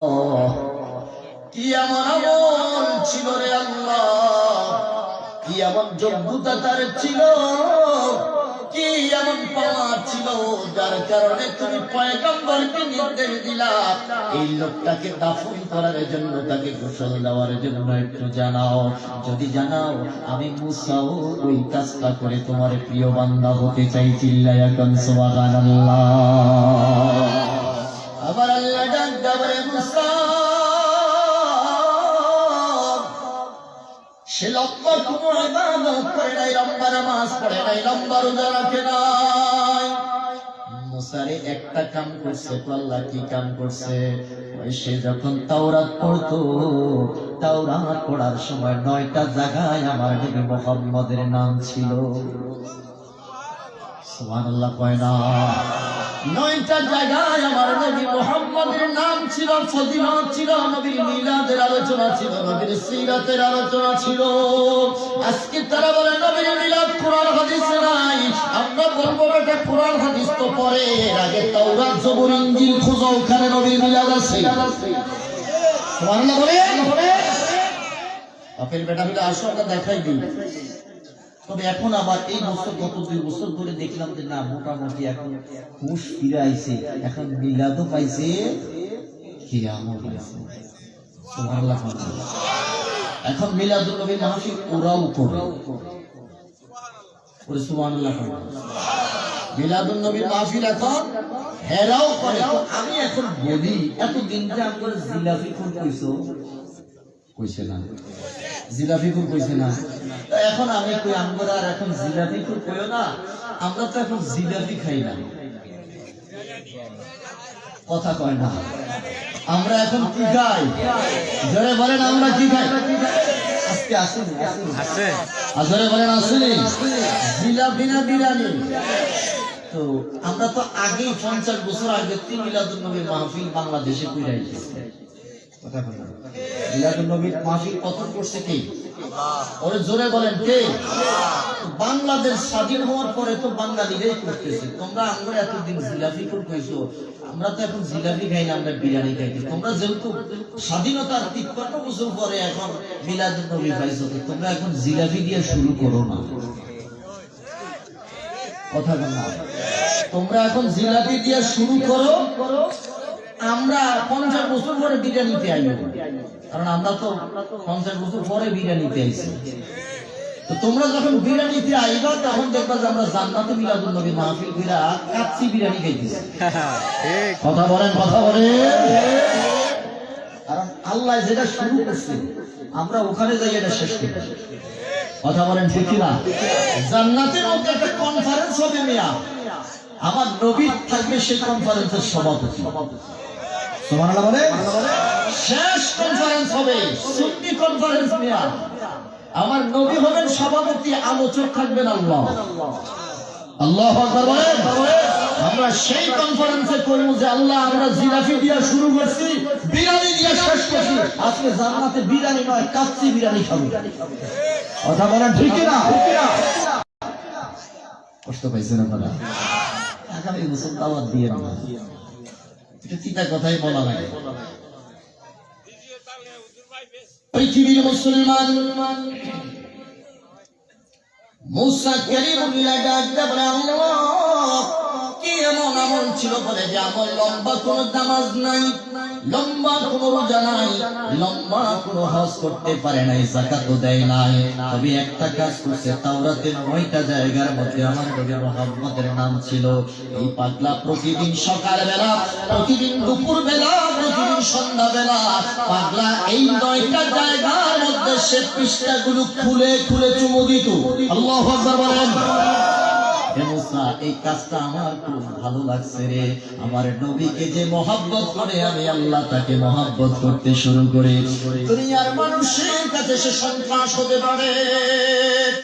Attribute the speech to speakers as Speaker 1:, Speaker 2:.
Speaker 1: কি এমন আমল ছিল রে আল্লাহ, কি এমন যোগ্যতা তার ছিল, কি এমন পাওয়ার ছিল যার কারণে তুমি পয়গম্বরকে নির্দেশ দিলা এই লোকটাকে দাফন করার জন্য, তাকে গোসল দেওয়ার জন্য একটু জানাও। যদি জানাও আমি মুসাও ওই কাজটা করে তোমার প্রিয় বান্দা হতে চাই। চিল্লায়া কোন সুবহানাল্লাহ। আবার আল্লাহ ডাক দেবে মুসা, সে লম্বা কোনো ইবাদত করে নাই, লম্বা নামাজ পড়ে নাই, লম্বা রোজা রাখে নাই। মুসারে একটা কাম করছে, আল্লাহ কি কাম করছে? সে যখন তাওরাত পড়তো, তাওরাত পড়ার সময় 9টা জায়গায় আমার নবী মুহাম্মদের নাম ছিল। সুবহানাল্লাহ কয় না? 9টা জায়গায় আমার নবী মুহাম্মদের নাম ছিল, ফজিলত ছিল, নবীর মিলাদের আলোচনা ছিল, নবীর সিরাতের আলোচনা ছিল। আজকে তারা বলে নবীর মিলাদ কোরআন হাদিসে নাই। আমরা বলবো এটা কোরআন হাদিস তো পরে, এর আগে তাওরাত জবুর ইনজিল খুঁজো, ওখানে নবীর মিলাদ আছে। সুবহানাল্লাহ বলে আপেল বেটা মিলে আসো, আমরা দেখাই দিই। তবে এখন আবার এই বছর গত 2 বছর ধরে দেখলাম যে না, মোটামুটি এখন হুশ ফিরে আইছে, এখন মিলাদও পাইছে, কিয়ামও পাইছে। সুবহানাল্লাহ। এখন মিলাদুল নবী মাহফিল ওরাও করে, ওরে সুবহানাল্লাহ। মিলাদুল নবী মাহফিল এখন হেরাও করে। আমি এখন বলি, এতদিন যে আমরা জিলাপি খুন কইছো, কইছে না জিলাপি খুন কইছে না, এখন আমি কই আমরা আর এখন জিলাপি খুন কইও না, আমরা তো এখন জিলাপি খাই না। কথা কয় না, আমরা এখন কি খাই? জোরে বলেন আমরা কি খাই? আজকে আসেনি আছে, জোরে বলেন আসেনি? জিলাপি না বিরিয়ানি? তো আমরা তো আগেই 50 বছর আগে মিলাদুন নবী মাহফিল বাংলাদেশে কইরাইছি। কথা বলেন, মিলাদুন নবী মাহফিল পতন করছে কে? ওরে জোরে বলেন কে? বাংলাদেশ স্বাধীন হওয়ার পরে তো বাঙালিরাই করতেছে। তোমরা আমরা এতদিন জিলাপি কইছো, আমরা তো এখন জিলাপি খাই না, আমরা বিরিয়ানি খাইছি। তোমরা যেহেতু স্বাধীনতার 53 বছর পরে এখন মিলাদুন নবী পাইছো, তোমরা এখন জিলাপি দিয়ে শুরু করো না। কথা বলেন, তোমরা এখন জিলাপি দিয়ে শুরু করো, আমরা 50 বছর পরে বিরিয়ানিতে আইব, কারণ আমরা তো 50 বছর পরে বিরিয়ানিতে আইছি। তো তোমরা যখন বিরিয়ানিতে আইবা, তখন দেখবা যে আমরা জান্নাতে মিলাদুন নবী মাহফিল কইরা কাচ্চি বিরিয়ানি খাইতেছি। কথা বলেন, কথা বলেন। কারণ আল্লাহ যেটা শুরু করছে, আমরা ওখানে যাই এটা শেষ করব। কথা বলেন ঠিক না? জান্নাতের মধ্যে একটা কনফারেন্স হবে মিয়া, আমার নবী থাকবে সেই কনফারেন্সের সভাপতি। সুবহানাল্লাহ বলে শেষ কনফারেন্স হবে, সুন্নি কনফারেন্স মিয়া, আমার নবী হবেন সভাপতি, আলোচক থাকবেন আল্লাহ। আল্লাহু আকবার বলেন। আমরা সেই কনফারেন্সে কইব যে আল্লাহ, আমরা জিলাপি দিয়া শুরু করছি, বিরিয়ানি দিয়া শেষ করছি, আজকে জান্নাতে বিরিয়ানি নয়, কাচ্চি বিরিয়ানি খাবো। কথা বলেন ঠিক না? কষ্ট পাইছেন আপনারা? আগামী বছর দাওয়াত দিয়ে না, এটা চিন্তা কথাই বলা লাগে। পৃথিবীর মুসলমান মুসা কালিমুল্লাহ ডাক দেয় বলে, আল্লাহ কি এমন আমল ছিল বলে যে আমল লম্বা কোনো নামাজ নাই, লম্বা কোনো রোজা নাই, লম্বা কোনো হজ করতে পারে নাই, যাকাতও দেয় নাই, তবে একটা কাজ করছে, তাওরাতের 9টা জায়গার মধ্যে আমার নবী মুহাম্মদের নাম ছিল। এই পাগলা প্রতিদিন সকাল বেলা, প্রতিদিন দুপুর বেলা, প্রতিদিন সন্ধ্যা বেলা, পাগলা এই 9টা জায়গার মধ্যে সে পৃষ্ঠাগুলো খুলে খুলে চুমু দিত। আল্লাহু আকবার বলেন। এই কাজটা আমার খুব ভালো লাগছে রে, আমার নবীকে যে মহব্বত করে আমি আল্লাহ তাকে মহব্বত করতে শুরু করে দুনিয়ার মানুষের কাছে সে সন্ত্রাস হতে পারে।